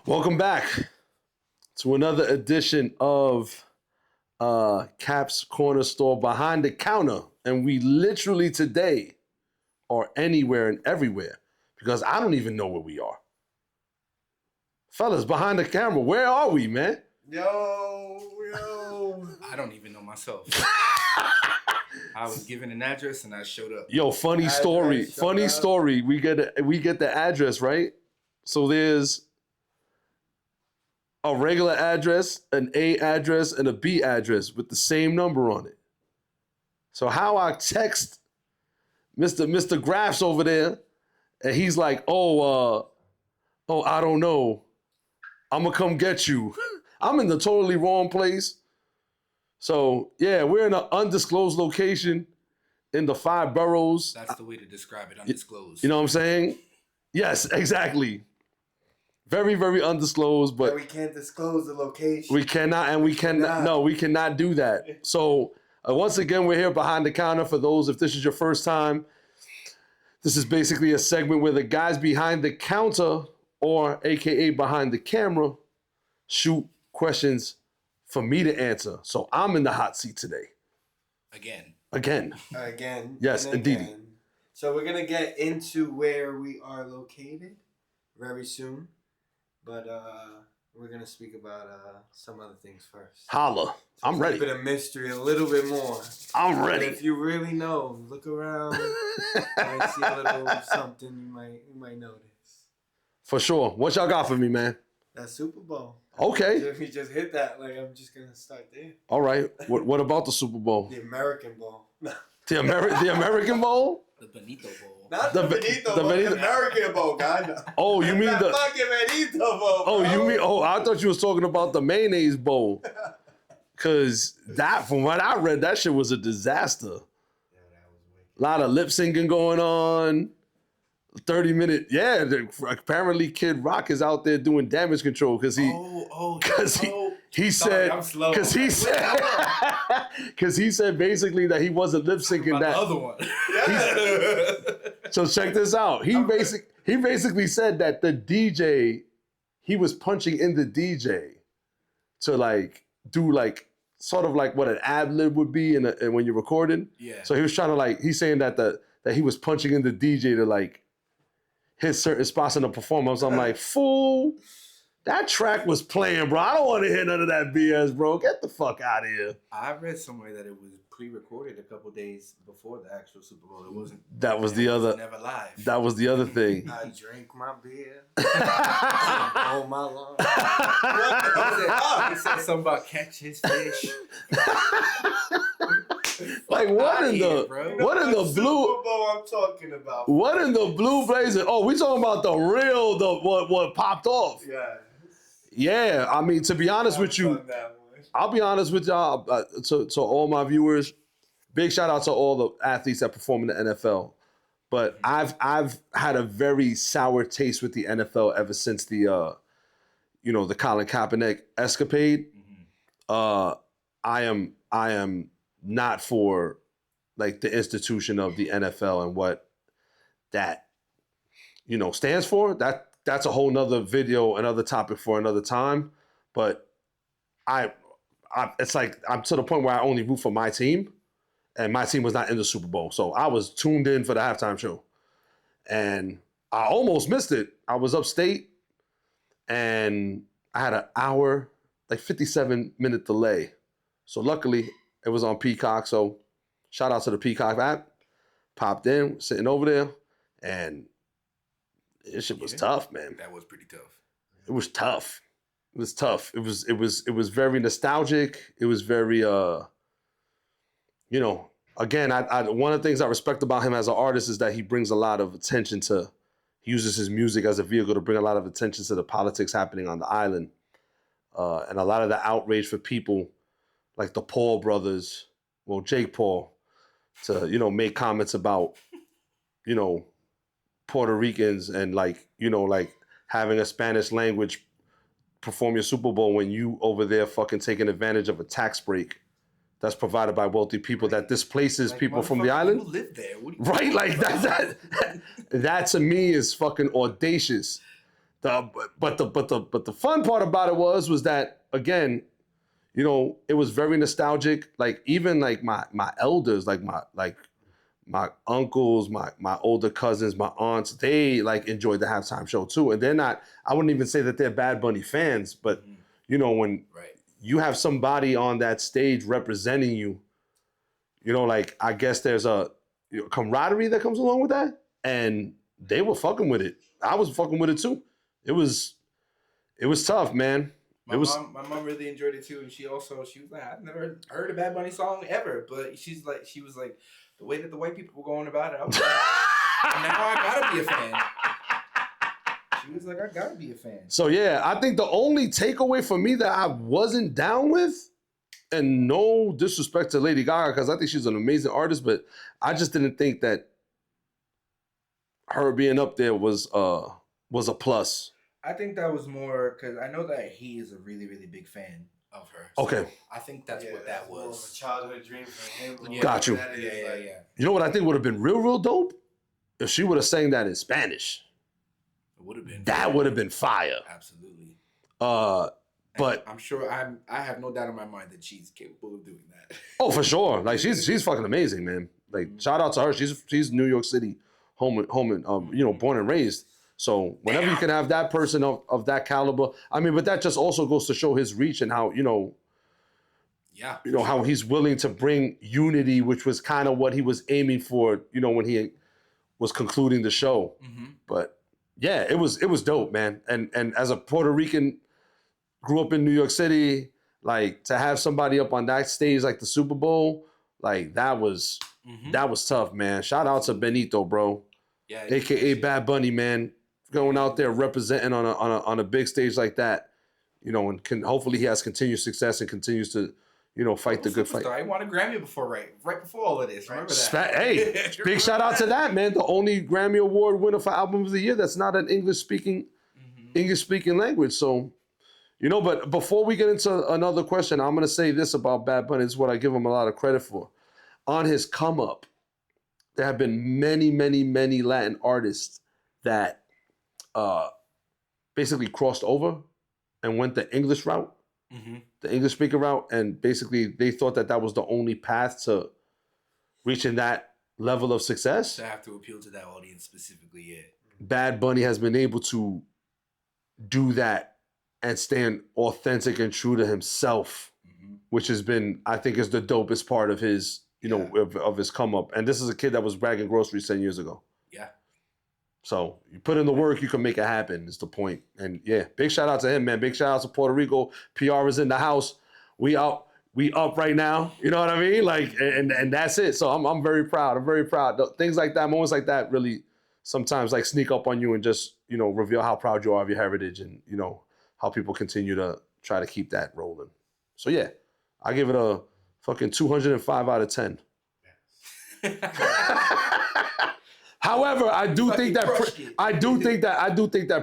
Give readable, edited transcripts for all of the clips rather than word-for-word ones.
Welcome back to another edition of Caps Corner Store Behind the Counter. And we literally today are anywhere and everywhere because I don't even know where we are. Fellas, behind the camera, where are we, man? Yo. I don't even know myself. I was given an address and I showed up. Yo, funny story. We get the address, right? So there's a regular address, an A address, and a B address with the same number on it. So how I text Mr. Graffs over there, and he's like, I don't know. I'm gonna come get you. I'm in the totally wrong place. So yeah, we're in an undisclosed location in the 5 boroughs. That's the way to describe it, undisclosed. You know what I'm saying? Yes, exactly. Very, very undisclosed, but we can't disclose the location. We cannot do that. So once again, we're here behind the counter. For those, if this is your first time, this is basically a segment where the guys behind the counter, or AKA behind the camera, shoot questions for me to answer. So I'm in the hot seat today. Again. Yes, indeed. So we're gonna get into where we are located very soon. But we're going to speak about some other things first. Holla. I'm ready. Keep it a mystery a little bit more. I'm ready. But if you really know, look around. You might see a little something you might notice. For sure. What y'all got for me, man? That Super Bowl. Okay. If you just hit that, I'm just going to start there. All right. What about the Super Bowl? The American Bowl. The American Bowl? The Benito Bowl. Not the Benito Bowl, the American Bowl, guy. Oh, you mean the fucking Benito Bowl, bro. I thought you was talking about the mayonnaise bowl. Cause from what I read, that shit was a disaster. Yeah, that was wicked. A lot of lip syncing going on. 30-minute, apparently Kid Rock is out there doing damage control because he said basically that he wasn't lip syncing that other one. So check this out. He basically said that the DJ, he was punching in the DJ to do sort of like what an ad lib would be and when you're recording. Yeah. So he was trying to he's saying that that he was punching in the DJ to hit certain spots in the performance. I'm like, fool, that track was playing, bro. I don't want to hear none of that BS, bro. Get the fuck out of here. I read somewhere that it was pre-recorded a couple days before the actual Super Bowl. It wasn't. That was the other. Never live. That was the other thing. I drank my beer. Oh my Lord. He said something about catch his fish. What in the blue? Super Bowl I'm talking about. What in the blue blazer? Oh, we talking about the real, what popped off. Yeah. Yeah, I mean, to be honest with you, I'll be honest with y'all, to all my viewers, big shout out to all the athletes that perform in the NFL. But I've had a very sour taste with the NFL ever since the Colin Kaepernick escapade. I am not for the institution of the NFL and what that stands for. That's a whole nother video, another topic for another time. But it's I'm to the point where I only root for my team, and my team was not in the Super Bowl. So I was tuned in for the halftime show, and I almost missed it. I was upstate, and I had an hour, 57-minute delay. So luckily, it was on Peacock. So shout out to the Peacock app. Popped in, sitting over there, and this shit was tough, man. That was pretty tough. It was tough. It was tough. It was very nostalgic. It was very again, I one of the things I respect about him as an artist is that he brings a lot of attention to, he uses his music as a vehicle to bring a lot of attention to the politics happening on the island. And a lot of the outrage for people like the Paul brothers, Jake Paul, to, make comments about, Puerto Ricans and having a Spanish language perform your Super Bowl when you over there fucking taking advantage of a tax break that's provided by wealthy people that displaces people from the island. Who live there? Right? That to me is fucking audacious. But the fun part about it was that, again, you know, it was very nostalgic. Like even like my elders, like my uncles, my older cousins, my aunts, they like enjoyed the halftime show too. And they're not, I wouldn't even say that they're Bad Bunny fans, but you know, when you have somebody on that stage representing you, you know, like I guess there's a camaraderie that comes along with that. And they were fucking with it. I was fucking with it too. It was tough, man. My mom really enjoyed it too, and she was like, I've never heard a Bad Bunny song ever, but she was like, the way that the white people were going about it, I was like, now I gotta be a fan. She was like, I gotta be a fan. So yeah, I think the only takeaway for me that I wasn't down with, and no disrespect to Lady Gaga, because I think she's an amazing artist, but I just didn't think that her being up there was a plus. I think that was more because I know that he is a really, really big fan of her. So okay. I think that's what that was. More of a childhood dream for him. Yeah. Got you. Yeah. You know what I think would have been real dope? If she would have sang that in Spanish. It would have been. That would have been fire. Absolutely. But I'm sure I have no doubt in my mind that she's capable of doing that. Oh, for sure. Like she's fucking amazing, man. Like shout out to her. She's New York City, home and you know, born and raised. So whenever you can have that person of that caliber, I mean, but that just also goes to show his reach and how, you know, how he's willing to bring unity, which was kind of what he was aiming for, you know, when he was concluding the show. Mm-hmm. But yeah, it was dope, man. And as a Puerto Rican, grew up in New York City, like to have somebody up on that stage like the Super Bowl, like that was tough, man. Shout out to Benito, bro. Yeah, AKA Bad Bunny, man. Going out there representing on a big stage like that, you know, and hopefully he has continued success and continues to, you know, fight the good fight. I won a Grammy right before all of this. Remember that? Hey, big shout out to that, man. The only Grammy Award winner for Album of the Year that's not an English speaking language. So, you know, but before we get into another question, I'm gonna say this about Bad Bunny. This is what I give him a lot of credit for. On his come up, there have been many Latin artists that basically crossed over and went the English route, the English speaker route, and basically they thought that was the only path to reaching that level of success. To have to appeal to that audience specifically, yeah. Bad Bunny has been able to do that and stand authentic and true to himself, which has been, I think, is the dopest part of his, you know, of his come up. And this is a kid that was bagging groceries 10 years ago. Yeah. So you put in the work, you can make it happen, is the point. And yeah, big shout out to him, man. Big shout out to Puerto Rico. PR is in the house. We up right now. You know what I mean? Like, and that's it. So I'm very proud. I'm very proud. Things like that, moments like that really sometimes like sneak up on you and just, you know, reveal how proud you are of your heritage and, you know, how people continue to try to keep that rolling. So yeah, I give it a fucking 205 out of 10. However, I do think that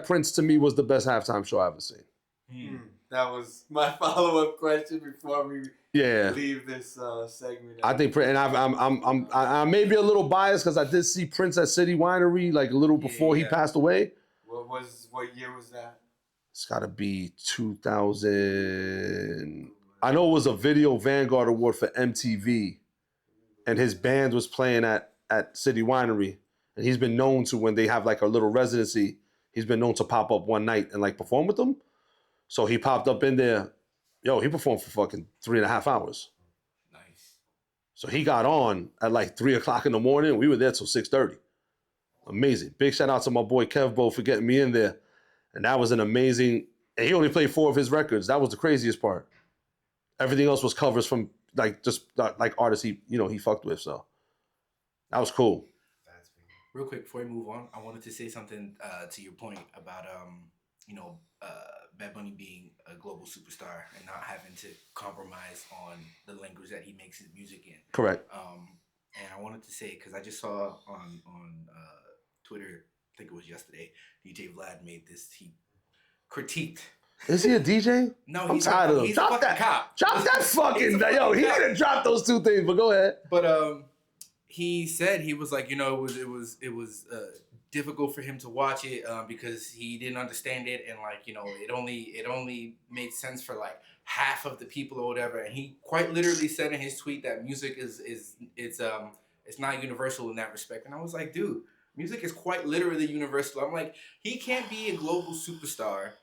Prince to me was the best halftime show I've ever seen. That was my follow-up question before we leave this segment. I think, and I may be a little biased because I did see Prince at City Winery like a little before he passed away. What year was that? It's got to be 2000. I know it was a Video Vanguard Award for MTV, and his band was playing at City Winery. And he's been known to, when they have like a little residency, he's been known to pop up one night and like perform with them. So he popped up in there. Yo, he performed for fucking 3.5 hours. Nice. So he got on at like 3 o'clock in the morning. We were there till 6:30. Amazing. Big shout out to my boy Kevbo for getting me in there. And that was an amazing, and he only played 4 of his records. That was the craziest part. Everything else was covers from like just like artists he fucked with. So that was cool. Real quick, before we move on, I wanted to say something to your point about, Bad Bunny being a global superstar and not having to compromise on the language that he makes his music in. Correct. And I wanted to say, because I just saw on Twitter, I think it was yesterday, DJ Vlad made this, he critiqued. Is he a DJ? No, I'm tired of him. Drop that cop. Drop that fucking, yo, he didn't drop those 2 things, but go ahead. But, he said, he was like, you know, it was difficult for him to watch it because he didn't understand it, and like it only made sense for like half of the people or whatever. And he quite literally said in his tweet that music is it's not universal in that respect. And I was like, dude, music is quite literally universal. I'm like, he can't be a global superstar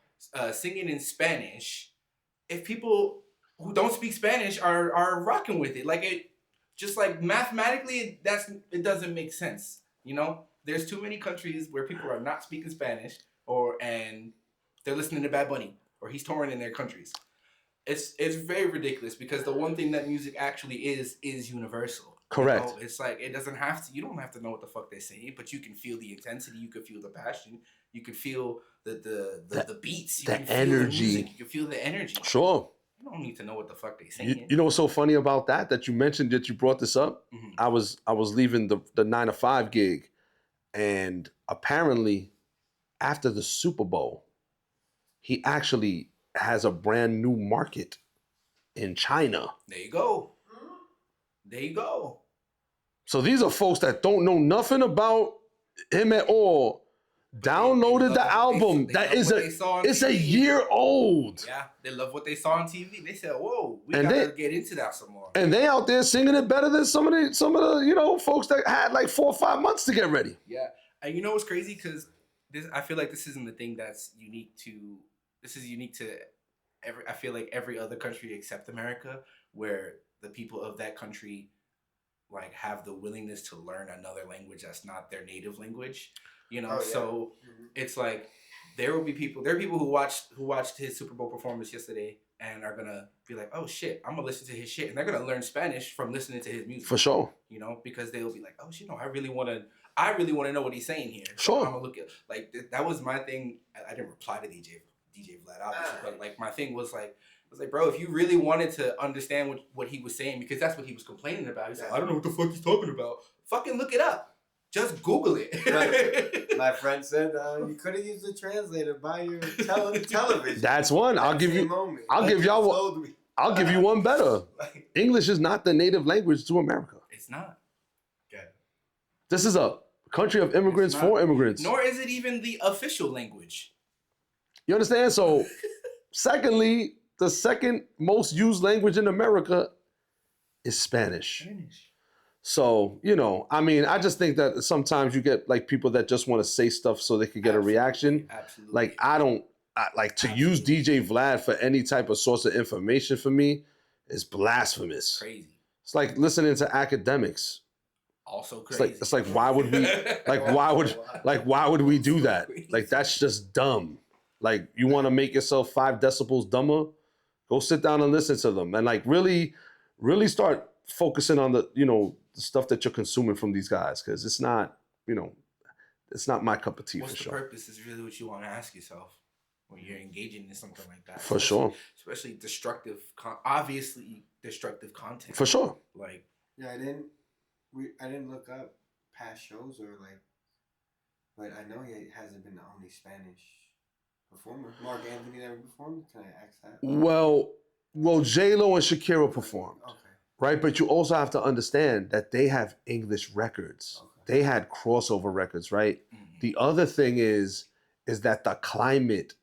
singing in Spanish if people who don't speak Spanish are rocking with it. Like it, just like mathematically, it doesn't make sense. There's too many countries where people are not speaking Spanish and they're listening to Bad Bunny or he's touring in their countries. It's very ridiculous because the one thing that music actually is universal. Correct. It's like it doesn't have to. You don't have to know what the fuck they're saying, but you can feel the intensity. You can feel the passion. You can feel the beats. You the can feel energy. The music. You can feel the energy. Sure. You don't need to know what the fuck they're saying. You know what's so funny about that you mentioned that you brought this up? Mm-hmm. I was leaving the 9 to 5 gig, and apparently after the Super Bowl, he actually has a brand new market in China. There you go. There you go. So these are folks that don't know nothing about him at all. Downloaded the album. It's a year old. Yeah, they love what they saw on TV. They said, "Whoa, we gotta get into that some more." And they out there singing it better than some of the folks that had like 4 or 5 months to get ready. Yeah, and you know what's crazy? Because I feel like this isn't the thing that's unique to. This is unique to I feel like every other country except America, where the people of that country like have the willingness to learn another language that's not their native language. So it's like there are people who watched his Super Bowl performance yesterday and are gonna be like, oh shit, I'm gonna listen to his shit, and they're gonna learn Spanish from listening to his music. For sure. Because they'll be like, oh shit, no, I really wanna know what he's saying here. Sure. So I'm gonna look at that was my thing. I didn't reply to DJ Vlad obviously, but like my thing was like. I was like, bro, if you really wanted to understand what he was saying, because that's what he was complaining about. He's like, I don't know what the fuck he's talking about. Fucking look it up. Just Google it. My friend said you could have used the translator by your television. That's one. I'll give you one better. English is not the native language to America. It's not. Okay. This is a country of immigrants for immigrants. Nor is it even the official language. You understand? So, secondly, the second most used language in America is Spanish. So, I just think that sometimes you get like people that just want to say stuff so they could get a reaction. Absolutely. Like use DJ Vlad for any type of source of information for me is blasphemous. Crazy. It's like listening to academics. Also crazy. It's like why would we why would we do that? Like that's just dumb. Like you want to make yourself 5 decibels dumber? Go sit down and listen to them and like really start focusing on the the stuff that you're consuming from these guys, because it's not it's not my cup of tea. What's for the sure. purpose is really what you want to ask yourself when you're engaging in something like that. For sure. Especially obviously destructive content. For sure. Like I didn't look up past shows or but I know he hasn't been the only Spanish performer. Mark Anthony never performed. Can I ask that? Well, J.Lo and Shakira performed. Okay. Right, but you also have to understand that they have English records. Okay. They had crossover records, right? Mm-hmm. The other thing is that the climate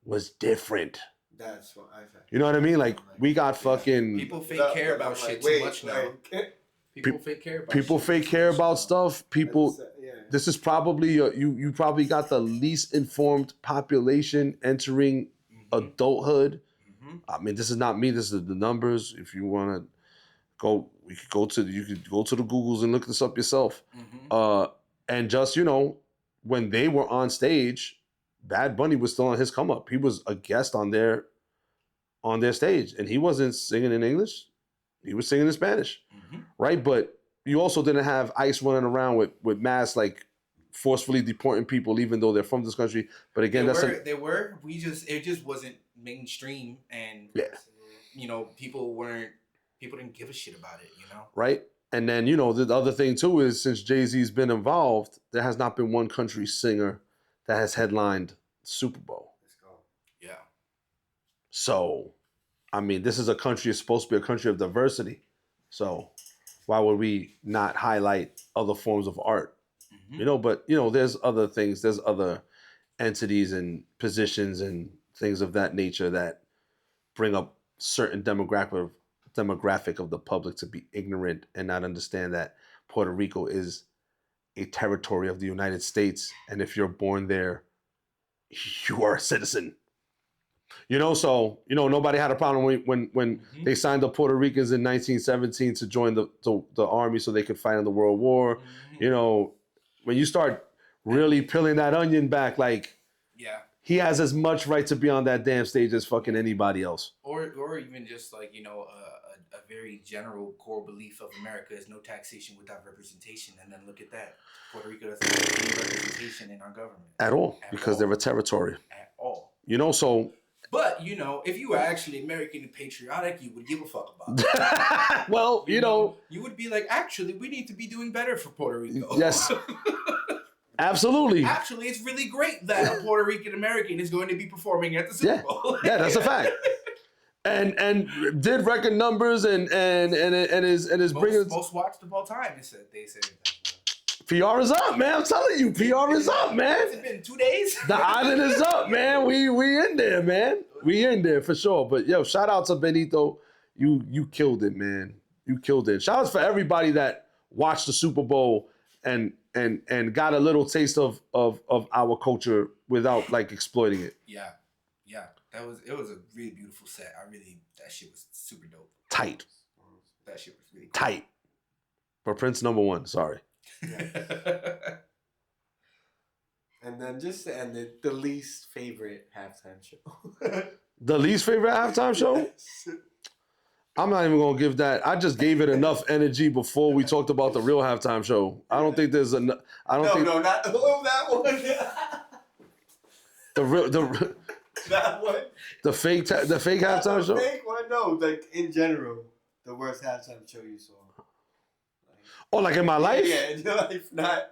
was different. That's what I thought. You know what I mean? Like we got fucking people fake care about shit too much now. People fake care about people fake care about stuff. People. This is probably you probably got the least informed population entering adulthood. I mean, this is not me. This is the numbers. If you want to go, you could go to the Googles and look this up yourself. Mm-hmm. And just when they were on stage, Bad Bunny was still on his come up. He was a guest on their stage, and he wasn't singing in English. He was singing in Spanish, right? But you also didn't have ICE running around with masks like forcefully deporting people, even though they're from this country. But again, it just wasn't mainstream, and people didn't give a shit about it, right? And then the other thing too is, since Jay-Z's been involved, there has not been one country singer that has headlined Super Bowl. Let's go. Yeah. So, I mean, this is a country, it's supposed to be a country of diversity. So why would we not highlight other forms of art? You know, but you know, there's other things, there's other entities and positions and things of that nature that bring up certain demographic of the public to be ignorant and not understand that Puerto Rico is a territory of the United States, and if you're born there, you are a citizen. You know, so you know nobody had a problem when they signed the Puerto Ricans in 1917 to join the army so they could fight in the World War. You know, when you start really peeling that onion back, like he has as much right to be on that damn stage as fucking anybody else. Or even just like, you know, a very general core belief of America is no taxation without representation. And then look at that. Puerto Rico doesn't have any representation in our government. At all. Because they're a territory. At all. You know, so... But, you know, if you were actually American and patriotic, you would give a fuck about it. Well, you know... You would be like, actually, we need to be doing better for Puerto Rico. Yes. Absolutely. Actually, it's really great that a Puerto Rican American is going to be performing at the Super Bowl. Yeah, that's a fact. And did record numbers and is bringing most watched of all time. They said PR is up, man. I'm telling you, PR is up, man. Has it been 2 days? The island is up, man. We in there, man. We in there for sure. But yo, shout out to Benito. You killed it, man. You killed it. Shout out for everybody that watched the Super Bowl and got a little taste of our culture without like exploiting it. Yeah. It was a really beautiful set. That shit was super dope. Tight. That shit was really cool. Tight. For Prince #1, sorry. Yeah. And then just to end it, the least favorite halftime show. The least favorite halftime show? Yes. I'm not even gonna give that. I just gave it enough energy before we talked about the real halftime show. I don't think there's enough. No, not that one. That one. The fake halftime show. The fake one, no. Like in general, the worst halftime show you saw. Like in my life? Yeah, in your life, not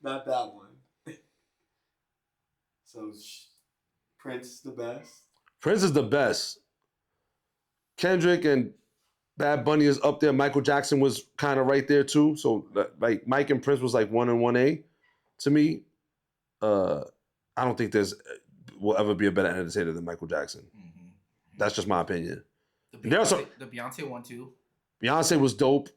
that one. So Prince is the best. Prince is the best. Kendrick and Bad Bunny is up there. Michael Jackson was kind of right there too. So like Mike and Prince was like 1 and 1A to me. I don't think will ever be a better entertainer than Michael Jackson. Mm-hmm. That's just my opinion. The Beyonce one too. Beyonce was dope.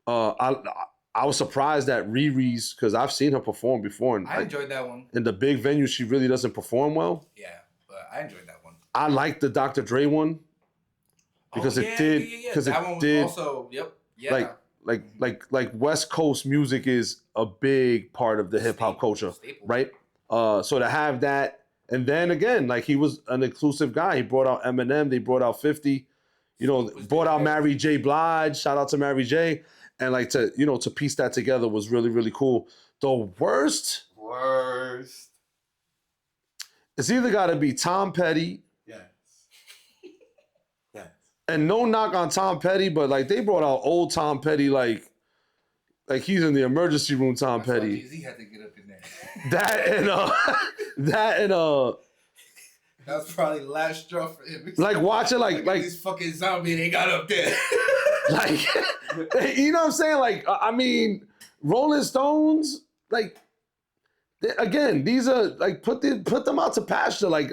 I was surprised at Riri's because I've seen her perform before. And I enjoyed that one. In the big venue, she really doesn't perform well. Yeah, but I enjoyed that one. I liked the Dr. Dre one. Because it did. Because that one was also, yep. Yeah. Like West Coast music is a big part of the hip hop culture, right? So to have that, and then again, like he was an inclusive guy. He brought out Eminem. They brought out 50. You know, brought out Mary J. Blige. Shout out to Mary J. And like to piece that together was really, really cool. The worst. It's either got to be Tom Petty. And no knock on Tom Petty, but like they brought out old Tom Petty, like he's in the emergency room. Tom Petty. He had to get up in there. That was probably the last straw for him. Like watching like this fucking zombie they got up there. Like you know what I'm saying? Like I mean, Rolling Stones, like again, these are like put them out to pasture, like.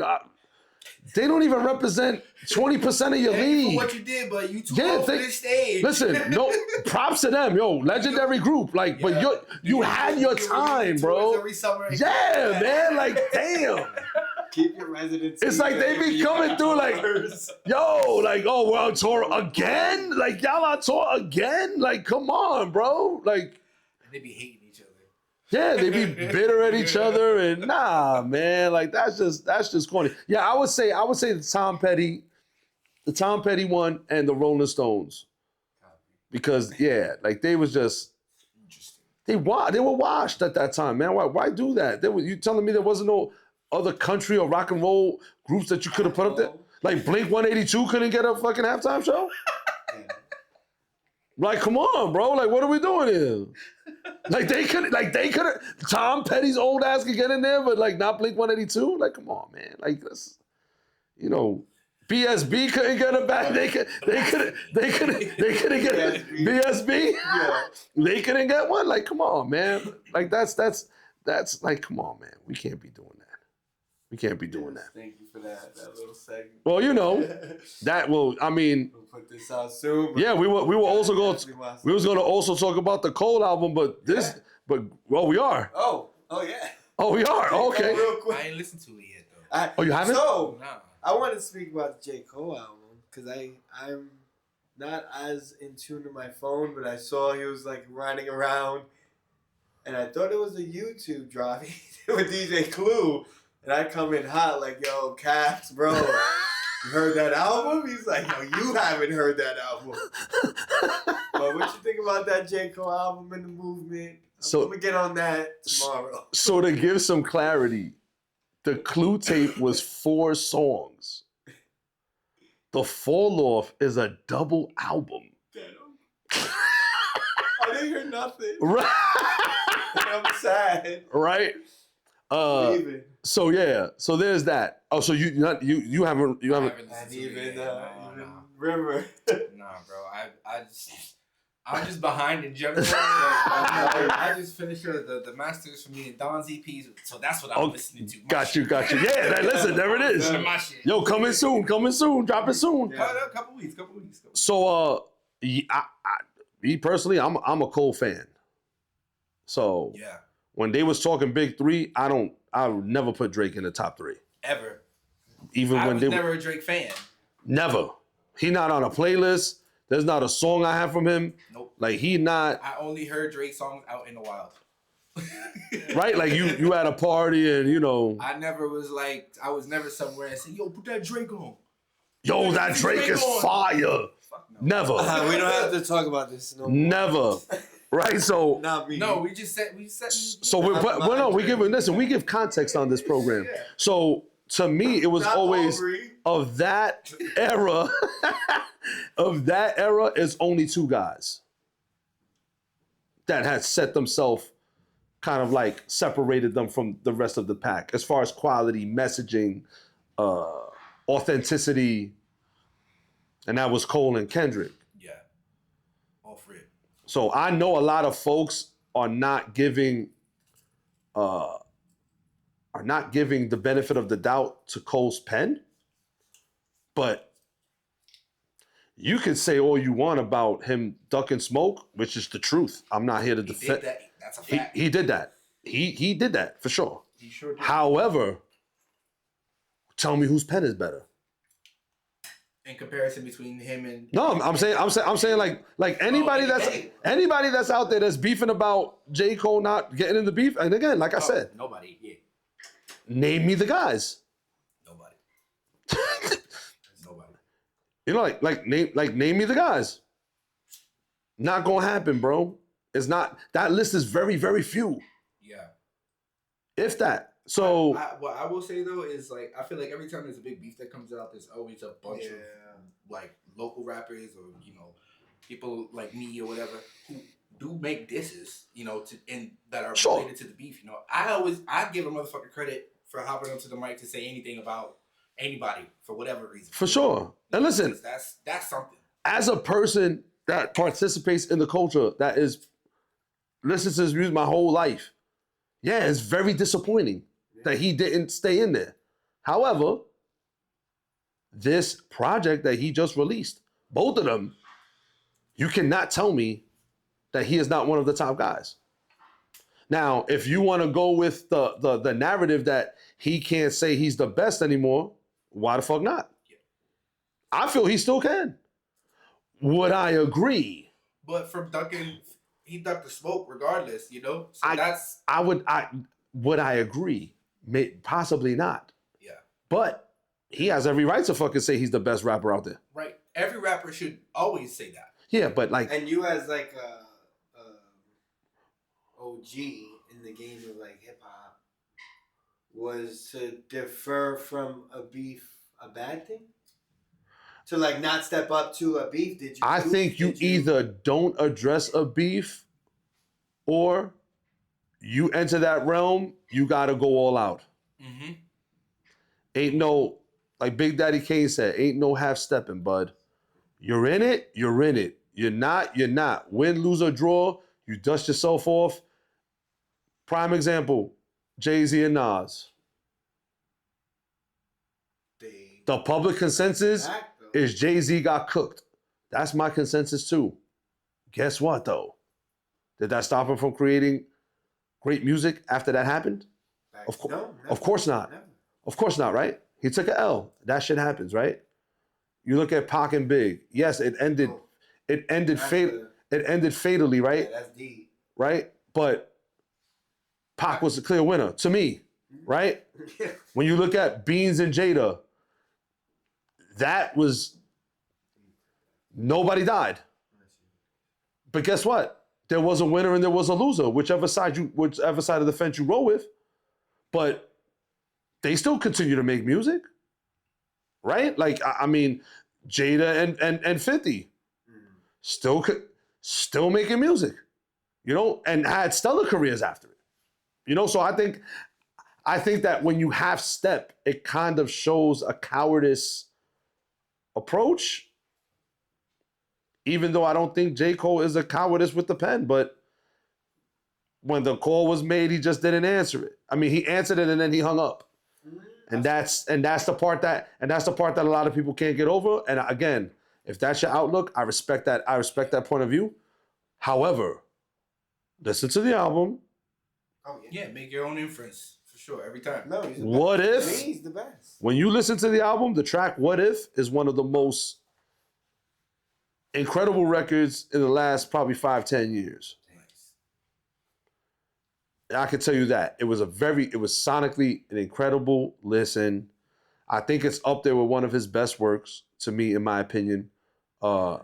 They don't even represent 20% of your league. For what you did, but you too old for this stage. Listen, no props to them, yo, legendary group. Like, but you had your time, bro. Every summer. Yeah, man. Like, damn. Keep your residency. It's like they be coming through, like, yo, like, oh, we're on tour again. Like, y'all on tour again. Like, come on, bro. Like, they be hating each other. Yeah, they be bitter at each other, and nah, man, like that's just corny. Yeah, I would say the Tom Petty one, and the Rolling Stones, because like they was just they were washed at that time, man. Why do that? You telling me there wasn't no other country or rock and roll groups that you could have put up there? Like Blink-182 couldn't get a fucking halftime show? Like, come on, bro. Like, what are we doing here? Like they could Tom Petty's old ass could get in there, but like not Blink-182. Like, come on, man. Like this, BSB couldn't get a back. They couldn't get BSB. Yeah. They couldn't get one. Like, come on, man. Like that's like, come on, man. We can't be doing that. We can't be doing that. Thank you for that little segment. Well, you know, that will. I mean, We'll put this out soon. yeah, we were also going. We was going to also talk about the Cole album, but this, well, we are. Oh yeah. Oh, we are. Okay. Real quick. I ain't listened to it yet though. Oh, you haven't? So Nah. I want to speak about the J. Cole album because I'm not as in tune to my phone, but I saw he was like riding around, and I thought it was a YouTube drop with DJ Clue, and I come in hot like, yo, Caps, bro, you heard that album? He's like, yo, you haven't heard that album. But what you think about that J. Cole album and the movement? So- I'm gonna get on that tomorrow. So to give some clarity, the Clue tape was 4 songs. The Fall Off is a double album. I didn't hear nothing. Right. I'm sad. Right. Leaving. So yeah. So there's that. Oh, so you haven't. I haven't listened And to it even yet. River. Nah, bro. I'm just behind in general. I just finished the masters from me and Don's EPs, so that's what I'm listening to. Got you. Yeah. Listen, there it is. My shit. Yo, coming soon. Drop it soon. Yeah. A couple weeks. So me personally, I'm a Cole fan. So Yeah. when they was talking Big 3, I would never put Drake in the top 3. Ever. Even I when was they never a Drake fan. never. He not on a playlist. There's not a song I have from him. Nope. Like he not I only heard Drake songs out in the wild. right. Like you at a party and you know, I was never somewhere and said, yo, put that Drake on. yo, that Drake is fire. Fuck no. Never, We don't have to talk about this no more. never. Right. So Not me. No, we said. so we give context on this program. Yeah. So to me, it was Not always Aubrey. of that era. Of that era, is only 2 guys that had set themselves kind of like separated them from the rest of the pack as far as quality, messaging, authenticity, and that was Cole and Kendrick. Yeah. All for it. So I know a lot of folks are not giving the benefit of the doubt to Cole's pen, but you can say all you want about him ducking smoke, which is the truth. I'm not here to He defend. did that. That's a fact. He did that. He did that for sure. He sure did. However, tell me whose pen is better. In comparison between him and No, I'm saying like anybody that's out there that's beefing about J. Cole not getting in the beef. And again, like I said, nobody. Yeah. name me the guys. Nobody. Nobody. You know, name me the guys. Not gonna happen, bro. It's not. That list is very, very few, Yeah. if that. So What I will say though is like I feel like every time there's a big beef that comes out, there's always a bunch of like local rappers or people like me or whatever who do make disses, that are Sure. related to the beef. I give a motherfucker credit for hopping onto the mic to say anything about anybody for whatever reason. for sure. And listen, That's something. as a person that participates in the culture, that is listens to his music my whole life, yeah, it's very disappointing that he didn't stay in there. However, this project that he just released, both of them, you cannot tell me that he is not one of the top guys. Now, if you want to go with the narrative that he can't say he's the best anymore, why the fuck not? Yeah. I feel he still can. Would I agree? But from ducking, he ducked the smoke regardless, So Would I agree? Possibly not. Yeah. But he has every right to fucking say he's the best rapper out there. Right. Every rapper should always say that. Yeah, but like, And you as like a OG in the game of like hip hop, was to defer from a beef a bad thing? To like not step up to a beef? I think you either don't address a beef or you enter that realm, you gotta go all out. Mm-hmm. Ain't no, like Big Daddy Kane said, ain't no half stepping, bud. You're in it, you're in it. You're not, you're not. Win, lose, or draw, you dust yourself off. Prime example, Jay-Z and Nas. The public consensus is Jay-Z got cooked. That's my consensus too. Guess what though? Did that stop him from creating great music after that happened? Of course not. Never. Of course not, right? He took an L. That shit happens, right? You look at Pac and Big. Yes, it ended fatally, right? Yeah, that's deep. Right? But Pac was a clear winner to me, right? When you look at Beans and Jada, that was nobody died. But guess what? There was a winner and there was a loser, whichever side of the fence you roll with. But they still continue to make music, right? Like I mean, Jada and 50 still making music, you know, and had stellar careers after it, you know. So I think that when you half step, it kind of shows a cowardice approach. Even though I don't think J. Cole is a cowardice with the pen, but when the call was made, he just didn't answer it. I mean, he answered it and then he hung up. And that's the part that a lot of people can't get over. And again, if that's your outlook, I respect that. I respect that point of view. However, listen to the album. Oh yeah, make your own inference for sure every time. No, he's the What best. if? He's the best. When you listen to the album, the track "What If" is one of the most incredible records in the last probably 5-10 years. I can tell you that. It was sonically an incredible listen. I think it's up there with one of his best works, to me, in my opinion. You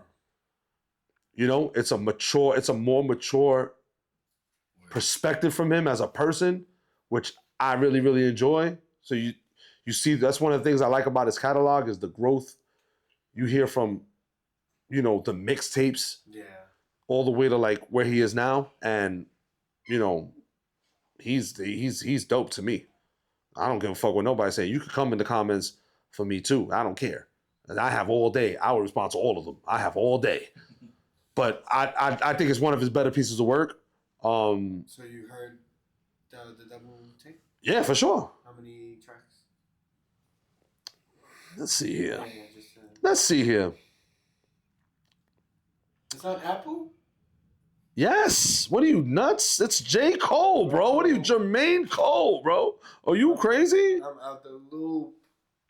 know, it's a more mature perspective from him as a person, which I really, really enjoy. So you see, that's one of the things I like about his catalog is the growth you hear from, you know, the mixtapes, all the way to like where he is now, and you know, he's dope to me. I don't give a fuck what nobody say. You could come in the comments for me too. I don't care. And I have all day. I will respond to all of them. I have all day. But I think it's one of his better pieces of work. So you heard the double tape? Yeah, for sure. How many tracks? Let's see here. Yeah, Let's see here. It's on Apple? Yes. What are you, nuts? It's J. Cole, bro. What are you, Jermaine Cole, bro? Are you crazy? I'm out the loop.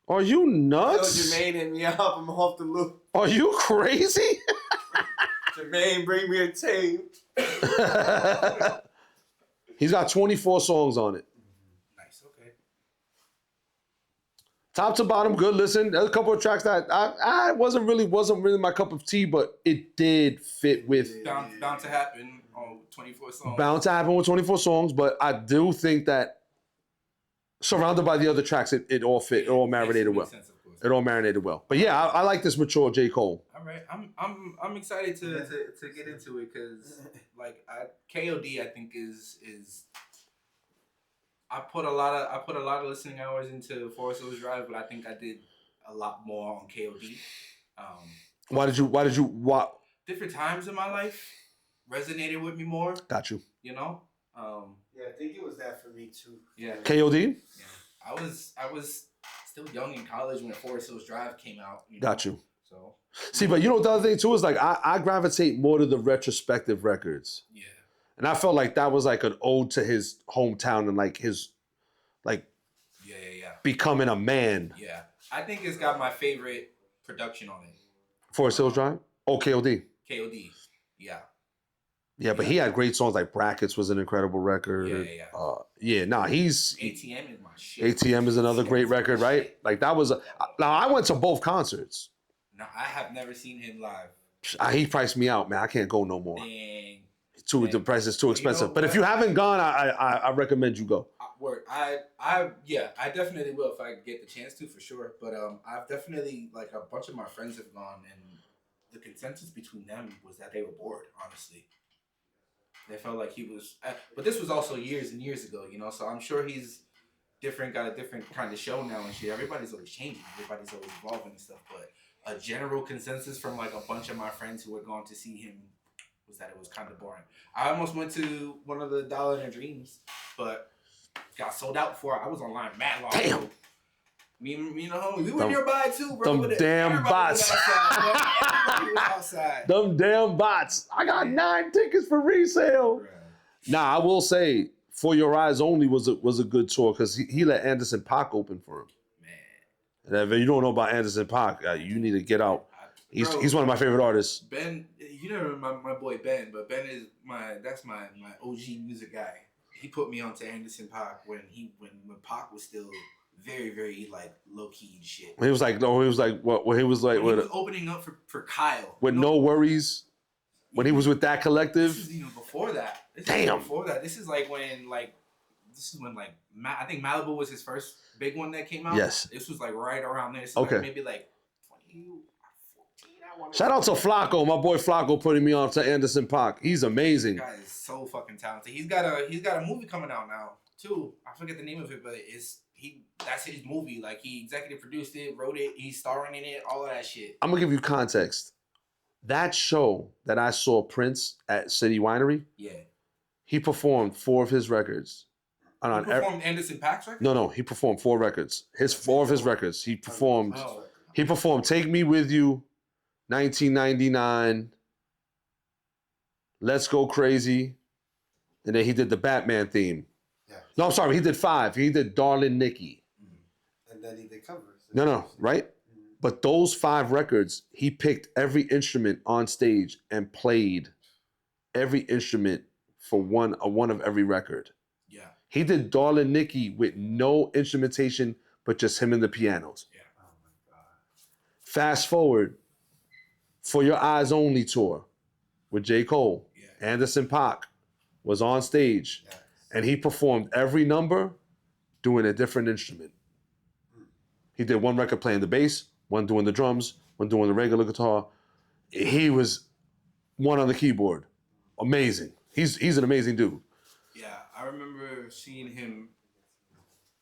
Are you nuts? Yo, Jermaine hit me up. I'm off the loop. Are you crazy? Jermaine, bring me a tape. He's got 24 songs on it. Nice, okay. Top to bottom, good listen. There's a couple of tracks that I wasn't really my cup of tea, but it did fit with. Bound to happen on 24 songs. Bound to happen with 24 songs, but I do think that surrounded by the other tracks, it all fit. It all marinated well. Sense, of course. It all marinated well. But yeah, I like this mature J. Cole. All right, I'm excited to get into it because like KOD I think is I put a lot of listening hours into Forest Hills Drive, but I think I did a lot more on KOD. Why did you Different times in my life resonated with me more. Got you. You know. Yeah, I think it was that for me too. Yeah. KOD. Yeah, I was still young in college when Forest Hills Drive came out. You know? Got you. So. See, but you know what the other thing too is like I gravitate more to the retrospective records. Yeah. And I felt like that was like an ode to his hometown and like his like becoming a man. Yeah. I think it's got my favorite production on it. Forest Hills Drive? Oh, KOD. KOD. Yeah. Yeah, but he had great songs like Brackets was an incredible record. He's ATM is my shit. ATM is another great record, right? Like that was now I went to both concerts. No, I have never seen him live. He priced me out, man. I can't go no more. Dang. The price is too expensive. You know, but if you haven't gone, I recommend you go. I definitely will if I get the chance to, for sure. But I've definitely, like, a bunch of my friends have gone, and the consensus between them was that they were bored, honestly. They felt like he was, but this was also years and years ago, you know, so I'm sure he's got a different kind of show now and shit. Everybody's always changing. Everybody's always evolving and stuff. But a general consensus from like a bunch of my friends who had gone to see him was that it was kind of boring. I almost went to one of the Dollar and Dreams, but got sold out before I was online mad long. Damn. Me and the homie, we were nearby too, bro. Them damn bots. Everybody was outside. Them damn bots. I got 9 tickets for resale. Nah, I will say, For Your Eyes Only was a good tour because he let Anderson .Paak open for him. Man. And if you don't know about Anderson .Paak, you need to get out. He's one of my favorite artists. Ben, you know my boy Ben, but Ben is my OG music guy. He put me onto Anderson .Paak when Pac was still very, very like low key and shit. He was like what? When he was like, when he was opening up for Kyle with No Worries. When he was with That Collective. This is even before that. This is like when I think Malibu was his first big one that came out. Yes. This was like right around there. So okay. Like maybe like 2014. Shout out to Flacco, my boy Flacco, putting me on to Anderson .Paak. He's amazing. This guy is so fucking talented. He's got a movie coming out now too. I forget the name of it, but that's his movie. Like he executive produced it, wrote it, he's starring in it, all of that shit. I'm gonna give you context. That show that I saw Prince at City Winery, he performed 4 of his records. He performed Anderson .Paak's record? No, he performed 4 records. 4 of his records. He performed. He performed Take Me With You, 1999, Let's Go Crazy, and then he did the Batman theme. Yeah. No, I'm sorry, he did 5. He did Darling Nikki. And then he did covers. No, right? But those 5 records, he picked every instrument on stage and played every instrument for one of every record. Yeah. He did Darling Nikki with no instrumentation, but just him and the pianos. Yeah. Oh my God. Fast forward, For Your Eyes Only tour with J.Cole. Yeah. Anderson .Paak was on stage, and he performed every number doing a different instrument. He did one record playing the bass, one doing the drums, one doing the regular guitar. He was one on the keyboard. Amazing. He's an amazing dude. Yeah, I remember seeing him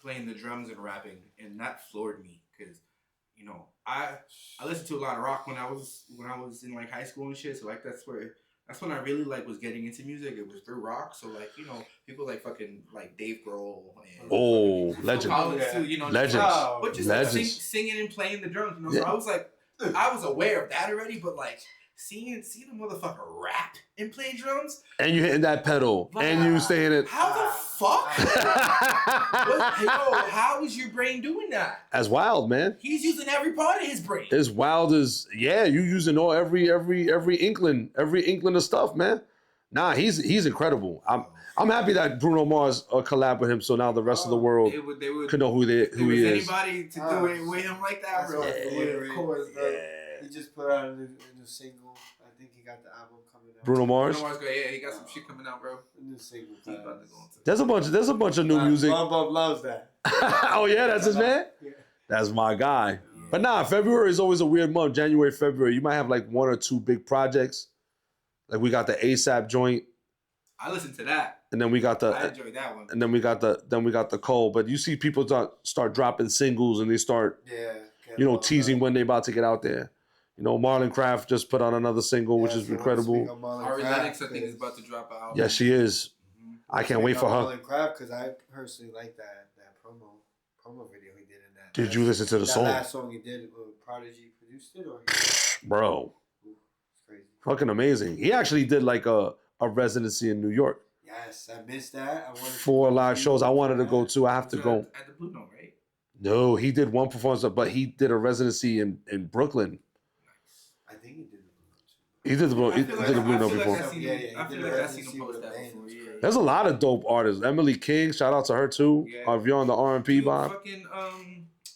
playing the drums and rapping, and that floored me because, you know, I listened to a lot of rock when I was in like high school and shit. So like that's when I really like was getting into music. It was through rock. So like, you know, people like fucking like Dave Grohl and legend. Too, you know, legends. But just like, singing and playing the drums. You know, so I was like, I was aware of that already, but like seeing the motherfucker rap and play drums, and you hitting that pedal, and you saying it. How the fuck? How is your brain doing that? That's wild, man. He's using every part of his brain. As wild as you using every inkling of stuff, man. Nah, he's incredible. I'm happy that Bruno Mars collab with him, so now the rest of the world could know who he is. Anybody to do it with him like that, bro? Of course, he just put out a new single. I think he got the album coming out. Bruno Mars, he got some shit coming out, bro. A new single. There's a bunch of new music. Bum loves that. Oh yeah, that's his man. Yeah. That's my guy. Yeah. But nah, February is always a weird month. January, February, you might have like 1 or 2 big projects. Like we got the ASAP joint. I listened to that. And then we got I enjoyed that one. And then we got the Cole. But you see people start dropping singles and they start teasing when they about to get out there. You know, Marlon Craft just put out another single, which is incredible. Ari Lennox, I think, is about to drop an album. Yeah, she is. Mm-hmm. I can't wait for her. Marlon Craft, because I personally like that promo video he did in that. Did you listen to the song? That last song he did, Prodigy produced it, or? Bro, it's crazy. Fucking amazing. He actually did like a residency in New York. Yes, I missed that. 4 live shows I wanted to go to. I have to go. At the Blue Note, right? No, he did one performance, but he did a residency in Brooklyn. I think he did. He did the Blue Note before. I feel like I've seen him post that before. There's a lot of dope artists. Emily King, shout out to her too. Yeah. If you're on the R&B vibe. Fucking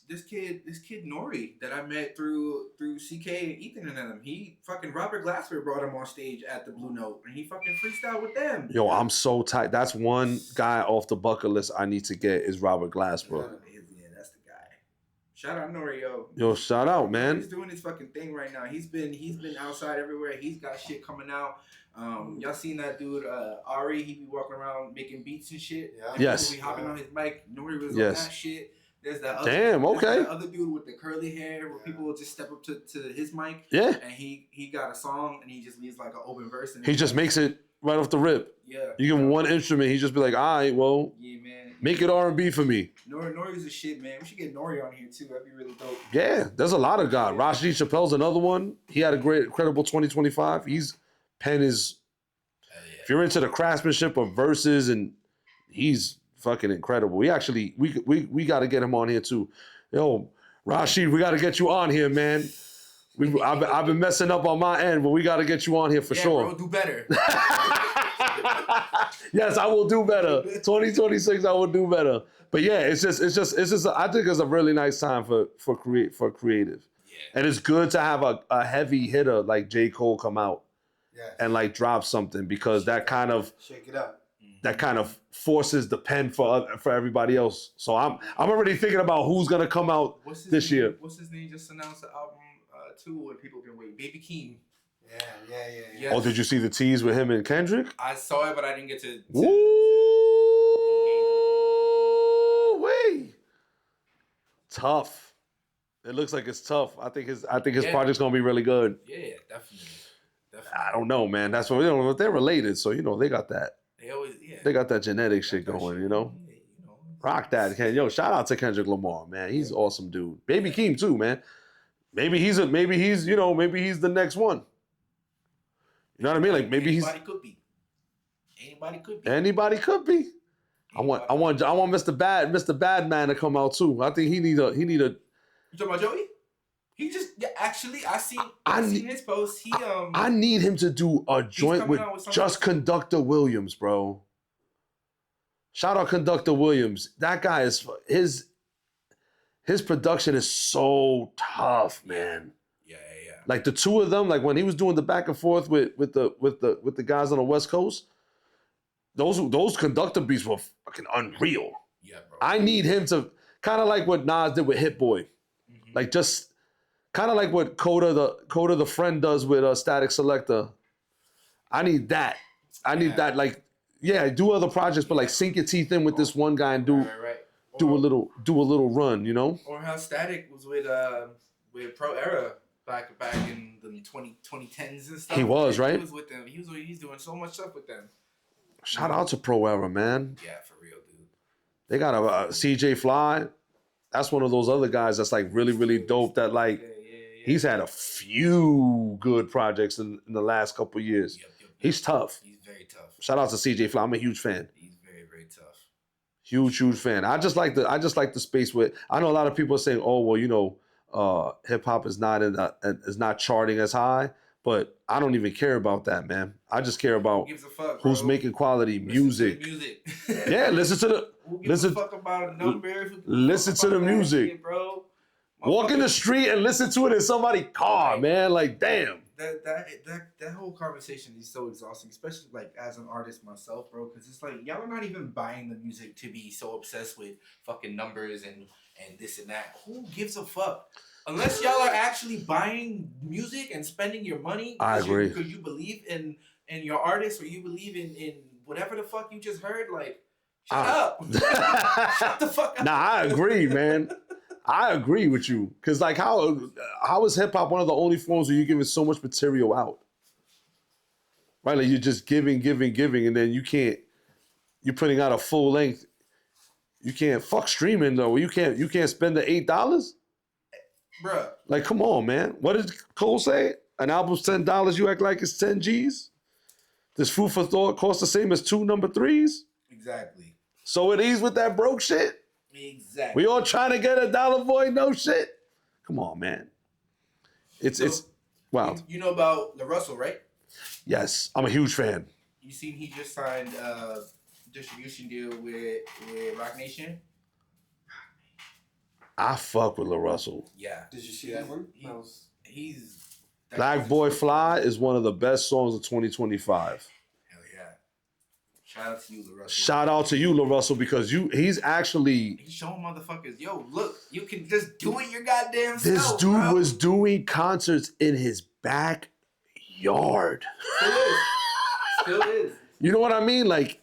this kid Nori that I met through CK and Ethan and them. He fucking Robert Glasper brought him on stage at the Blue Note and he fucking freestyled with them. Yo, I'm so tight. That's one guy off the bucket list I need to get is Robert Glasper. Yeah, that's the guy. Shout out Nori, yo. Yo, shout out, man. He's doing his fucking thing right now. He's been outside everywhere. He's got shit coming out. Y'all seen that dude Ari? He be walking around making beats and shit. Yeah. Yes. People be hopping on his mic. Nori was on Yes. that shit. There's that other, Damn, there's okay. that other dude with the curly hair where people will just step up to his mic. Yeah. And he got a song and he just leaves like an open verse. And He just makes it right off the rip. Yeah. You give him one instrument, he just be like, all right, well, Yeah, man. make it R&B for me. Nori's a shit, man. We should get Nori on here too. That'd be really dope. Yeah, there's a lot of guys. Rashid Chappelle's another one. He had a great, incredible 2025. His pen is, if you're into the craftsmanship of verses, and he's fucking incredible. We got to get him on here too. Yo, Rashid, we got to get you on here, man. I've been messing up on my end, but we got to get you on here for sure. Bro, do better. Yes, I will do better. 2026, I will do better. But yeah, it's just. I think it's a really nice time for creative, and it's good to have a heavy hitter like J.Cole come out and like drop something, because that kind of shake it up. That kind of forces the pen for everybody else. So I'm already thinking about who's gonna come out this year. What's his name? Just announced the album too, and people have been waiting. Baby Keem. Yeah. Oh, did you see the tease with him and Kendrick? I saw it, but I didn't get to wait. Tough. It looks like it's tough. I think his project's gonna be really good. Yeah, definitely. I don't know, man. That's what they're related, so they got that. They got that genetic shit going, Rock that, Ken. Yo, shout out to Kendrick Lamar, man. He's awesome, dude. Baby Keem too, man. Maybe he's the next one. You know what I mean? Like maybe Anybody could be. Anybody could be. I want Mr. Bad Man to come out too. I think he need a. You talking about Joey? He just actually I seen his post. I need him to do a joint with just Conductor Williams, bro. Shout out Conductor Williams. That guy is his production is so tough, man. Yeah. Like the two of them, like when he was doing the back and forth with the guys on the West Coast, those Conductor beats were fucking unreal. Yeah, bro. I need him to kind of like what Nas did with Hit Boy, like just kind of like what Coda the Friend does with Static Selector. I need that. I need that. Like, yeah, do other projects, but like sink your teeth in with this one guy and do a little run, Or how Static was with Pro Era back in the 2010s and stuff. He was, right? He was with them. He's doing so much stuff with them. Shout out to Pro Era, man. Yeah, for real, dude. They got a CJ Fly. That's one of those other guys that's like really, really dope. That like he's had a few good projects in the last couple of years. Yep. He's tough. He's very tough. Shout out to CJ Fly. I'm a huge fan. He's very, very tough. Huge fan. I just like the space with. I know a lot of people are saying, "Oh, well, hip hop is not charting as high," but I don't even care about that, man. I just care about Who gives a fuck, who's making quality music. Yeah, listen to the. Who gives a fuck about a number? Listen to the music, shit, bro. Walk in the street and listen to it in somebody's car, man. Like, damn. That whole conversation is so exhausting, especially like as an artist myself, bro. Because it's like y'all are not even buying the music to be so obsessed with fucking numbers and this and that. Who gives a fuck? Unless y'all are actually buying music and spending your money. I agree. Because you believe in your artist, or you believe in whatever the fuck you just heard. Like, shut up. Shut the fuck up. Nah, I agree, man. I agree with you. Because, like, how is hip-hop one of the only forms where you're giving so much material out? Right? Like, you're just giving, and then you're putting out a full length. You can't fuck streaming, though. You can't spend the $8? Bruh. Like, come on, man. What did Cole say? An album's $10, you act like it's 10 G's? Does Food for Thought cost the same as 2 number 3s? Exactly. So it is with that broke shit? Exactly. We all trying to get $1 boy, no shit. Come on, man. It's wild. You know about the Russell, right? Yes, I'm a huge fan. You seen he just signed a distribution deal with Rock Nation? I fuck with LaRussell. Yeah. Did you see that one? He's Black Boy Fly is one of the best songs of 2025. Hell yeah. Shout out to you, LaRussell. Shout out to you, LaRussell, because he's showing motherfuckers, yo, look, you can just do it your goddamn self. This dude bro. was doing concerts in his backyard. Still is. You know what I mean? Like,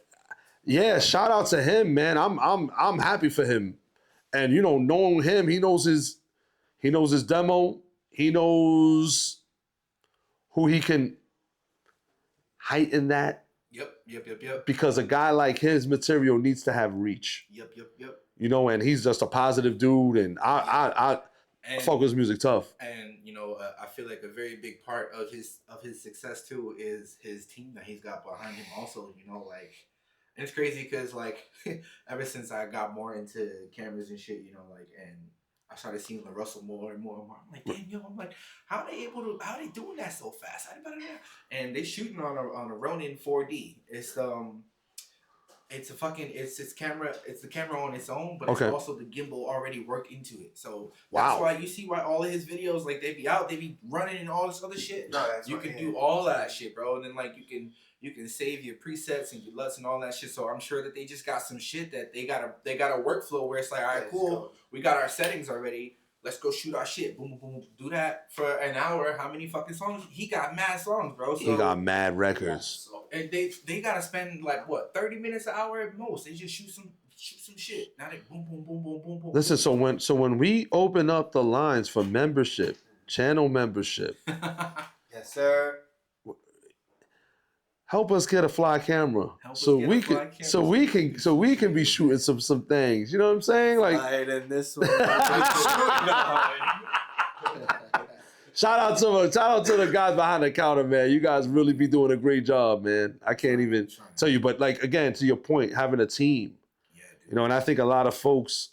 yeah, shout out to him, man. I'm happy for him. And you know, knowing him, he knows his demo. He knows who he can heighten that. Yep. Because a guy like his material needs to have reach. Yep. You know, and he's just a positive dude, and I fuck with his music tough. And you know, I feel like a very big part of his success too is his team that he's got behind him. Also, you know, like, and it's crazy because like ever since I got more into cameras and shit, you know, like, and I started seeing LaRussell more and more. I'm like, damn, yo, I'm like, how are they doing that so fast? And they shooting on a Ronin 4D. It's the camera on its own, but it's also the gimbal already worked into it. So that's why you see why all of his videos, like, they be running and all this other shit. No, you can do all that shit, bro. And then like you can save your presets and your LUTs and all that shit. So I'm sure that they just got some shit that they got a workflow where it's like, all right, cool, we got our settings already. Let's go shoot our shit. Boom, boom, boom. Do that for an hour. How many fucking songs? He got mad songs, bro. So, he got mad records. So, and they gotta spend like what, 30 minutes an hour at most. They just shoot some shit. Now they boom, boom, boom, boom, boom, boom. Listen, so when we open up the lines for membership, channel membership, yes, sir. Help us get a fly camera so we can be shooting some things. You know what I'm saying? Like, right in this one. shout out to the guys behind the counter, man. You guys really be doing a great job, man. I can't even tell you, but like, again, to your point, having a team. Yeah, dude. You know, and I think a lot of folks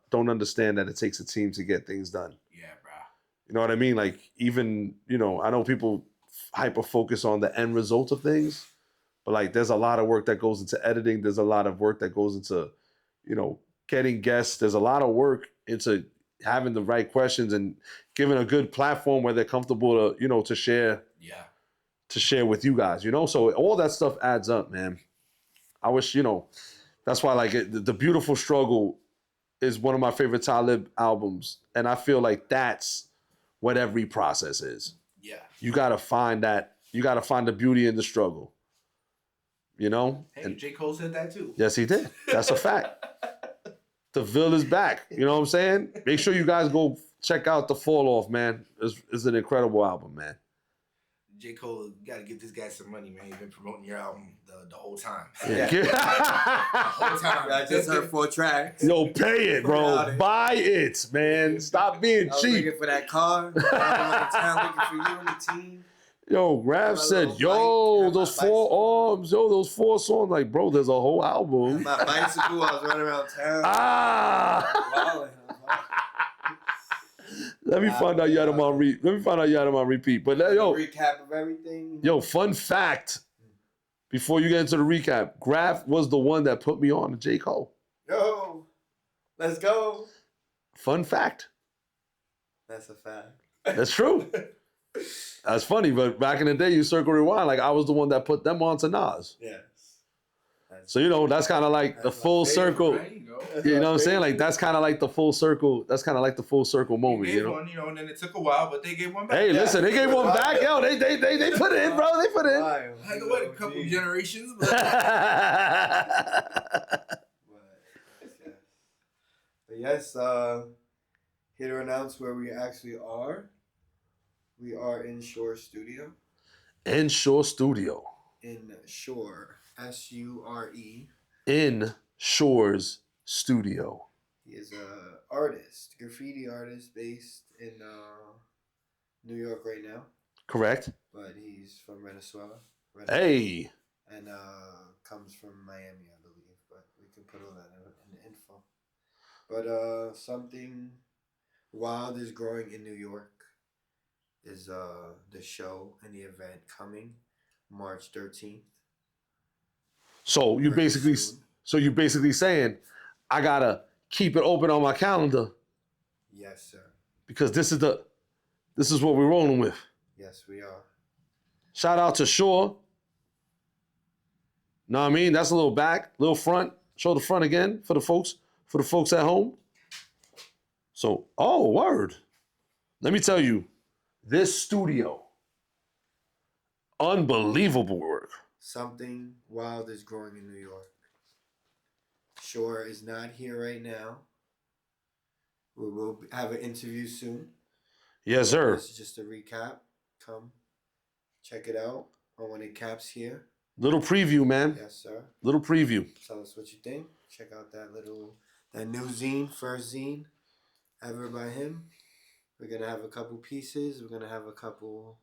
don't understand that it takes a team to get things done. Yeah, bro. You know what I mean? Like, even, you know, I know people hyper focus on the end result of things, but like, there's a lot of work that goes into editing. There's a lot of work that goes into, you know, getting guests. There's a lot of work into having the right questions and giving a good platform where they're comfortable to, you know, to share with you guys, you know? So all that stuff adds up, man. I wish, you know, that's why, like, The Beautiful Struggle is one of my favorite Talib albums. And I feel like that's what every process is. Yeah. You got to find that. You got to find the beauty in the struggle. You know? Hey, and J.Cole said that too. Yes, he did. That's a fact. The Ville is back. You know what I'm saying? Make sure you guys go check out The Fall Off, man. It's an incredible album, man. J.Cole, you got to give this guy some money, man. You've been promoting your album the whole time. Yeah. The whole time. I just heard 4 tracks. Yo, pay it, bro. Buy it, man. Stop being I was cheap. looking for that car. I was looking for you and the team. Yo, Raph said, those 4 arms, those 4 songs. Like, bro, there's a whole album. My bicycle, I was running around town. Ah! Let me find out you had them on repeat. But yo, recap of everything. Yo, fun fact. Before you get into the recap, Graf was the one that put me on to J.Cole. Yo, let's go. Fun fact. That's a fact. That's true. That's funny, but back in the day, you circle rewind, like I was the one that put them on to Nas. Yes. So, you know, that's kind of like the full circle. Right? You know what I'm saying? Like, that's kind of like the full circle. That's kind of like the full circle moment, They gave you know? one, you know, and then it took a while, but they gave one back. Hey, listen, they gave one back. Yo, they put it in, bro. They put it in. I had to wait a couple generations. But yes, here to announce where we actually are. We are in Shore Studio. In Shore Studio. In Shore, Sure. In Shore's Studio. He is a artist, graffiti artist based in New York right now. Correct. But he's from Venezuela. Hey. And comes from Miami, I believe. But we can put all that in the info. But something wild is growing in New York. Is the show and the event coming March 13th. So you basically saying I gotta keep it open on my calendar. Yes, sir. Because this is what we're rolling with. Yes, we are. Shout out to Shore. Know what I mean? That's a little back, little front. Show the front again for the folks at home. So, oh, word. Let me tell you, this studio, unbelievable work. Something wild is growing in New York. Shore is not here right now. We will have an interview soon. Yes, sir. This is just a recap. Come check it out on when it caps here. Little preview, man. Yes, sir. Little preview. Tell us what you think. Check out that new zine, first zine ever by him. We're gonna have a couple pieces. We're gonna have a couple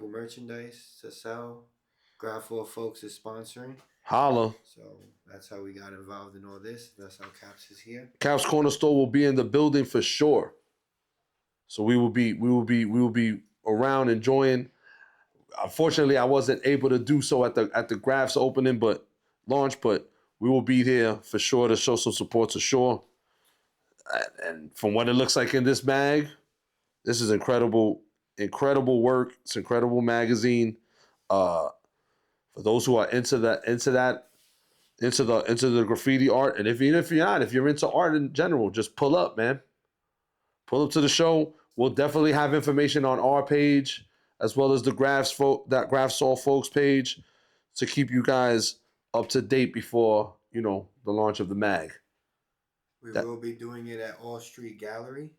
merchandise to sell. Graph4 folks is sponsoring. Holla. So that's how we got involved in all this. That's how Caps is here. CapsCornerstore will be in the building for sure. So we will be around enjoying. Unfortunately, I wasn't able to do so at the Graphs opening, but we will be there for sure to show some support to Shore. And from what it looks like in this mag, this is incredible work. It's an incredible magazine. For those who are into the graffiti art, and if you're into art in general, just pull up, man. Pull up to the show. We'll definitely have information on our page as well as the Graphsaw folks page to keep you guys up to date before the launch of the mag. We will be doing it at All Street Gallery.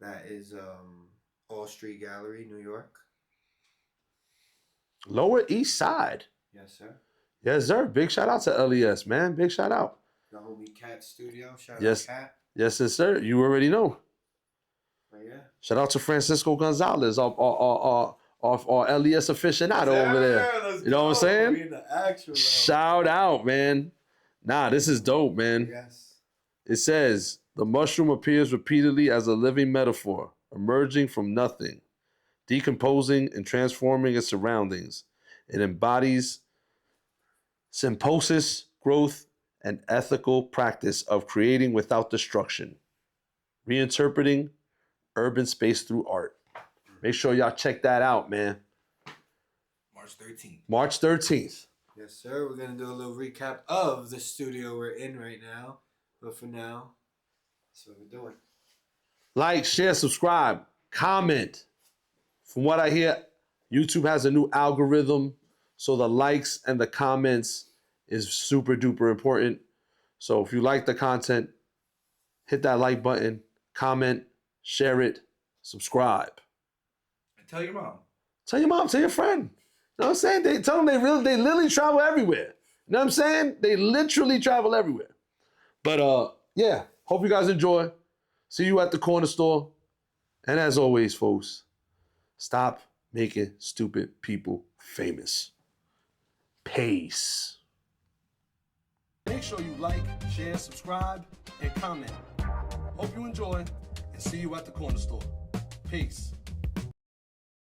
That is All Street Gallery, New York. Lower East Side. Yes, sir. Yes, sir. Big shout out to LES, man. Big shout out. The homie Cat Studio. Shout Yes. out Cat. Yes, sir. You already know. Oh, yeah. Shout out to Francisco Gonzalez, our LES aficionado over there. You know what I'm saying? We in the actual Shout out, man. Nah, this is dope, man. Yes. It says, the mushroom appears repeatedly as a living metaphor, emerging from nothing, decomposing and transforming its surroundings. It embodies symbiosis, growth, and ethical practice of creating without destruction, reinterpreting urban space through art. Make sure y'all check that out, man. March 13th. March 13th. Yes, sir. We're going to do a little recap of the studio we're in right now. But for now, that's what we're doing. Like, share, subscribe, comment. From what I hear, YouTube has a new algorithm, so the likes and the comments is super duper important. So if you like the content, hit that like button, comment, share it, subscribe. And tell your mom. Tell your mom, tell your friend. You know what I'm saying? Tell them they literally travel everywhere. You know what I'm saying? They literally travel everywhere. But yeah, hope you guys enjoy. See you at the corner store. And as always, folks, stop making stupid people famous. Peace. Make sure you like, share, subscribe, and comment. Hope you enjoy, and see you at the corner store. Peace.